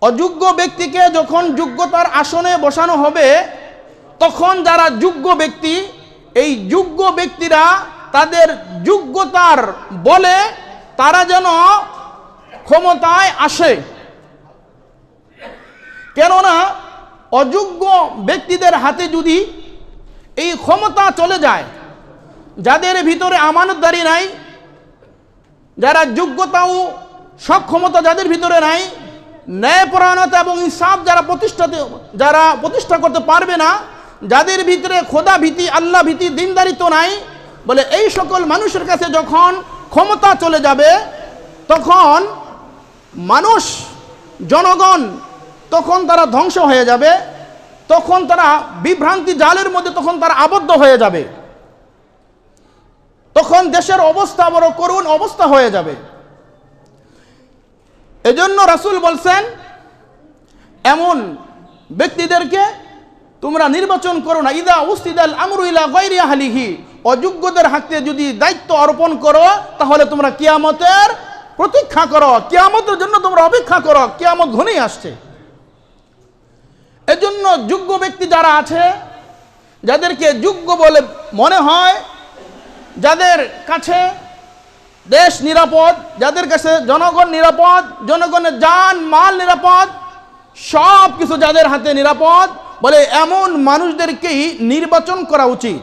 অযোগ্য ব্যক্তিকে যখন যোগ্যতার আসনে বসানো হবে, তখন যারা যোগ্য ব্যক্তি, এই যোগ্য ব্যক্তিরা তাদের যোগ্যতার বলে তারা যেন ক্ষমতায় আসে। কেননা অযোগ্য ব্যক্তিদের হাতে যদি এই ক্ষমতা চলে যায়, যাদের ভিতরে আমানতদারি নাই, যারা যোগ্যতা ও সক্ষমতা যাদের ভিতরে নাই, ন্যায়পরায়ণতা এবং ইনসাফ যারা প্রতিষ্ঠা করতে পারবে না, যাদের ভিতরে খোদা ভীতি, আল্লাহ ভীতি, দিনদারিত্ব নাই, বলে এই সকল মানুষের কাছে যখন ক্ষমতা চলে যাবে, তখন মানুষ, জনগণ, তখন তারা ধ্বংস হয়ে যাবে, তখন তারা বিভ্রান্তি জালের মধ্যে তখন তারা আবদ্ধ হয়ে যাবে, তখন দেশের অবস্থা বড় করুণ অবস্থা হয়ে যাবে। এজন্য রাসূল বলছেন, এমন ব্যক্তিদেরকে তোমরা নির্বাচন করো না। ইদা উসতিদাল আমরু ইলা গায়রি আহলিহি, অযোগ্যদের হাতে যদি দায়িত্ব অর্পণ করো, তাহলে তোমরা কিয়ামতের প্রতীক্ষা করো, কিয়ামতের জন্য তোমরা অপেক্ষা করো, কিয়ামত ঘনিয়ে আসছে। এজন্য যোগ্য ব্যক্তি যারা আছে, যাদেরকে যোগ্য বলে মনে হয়, যাদের কাছে দেশ নিরাপদ, যাদের কাছে জনগণ নিরাপদ, জনগণের জান মাল নিরাপদ, সব কিছু যাদের হাতে নিরাপদ, বলে এমন মানুষদেরকেই নির্বাচন করা উচিত।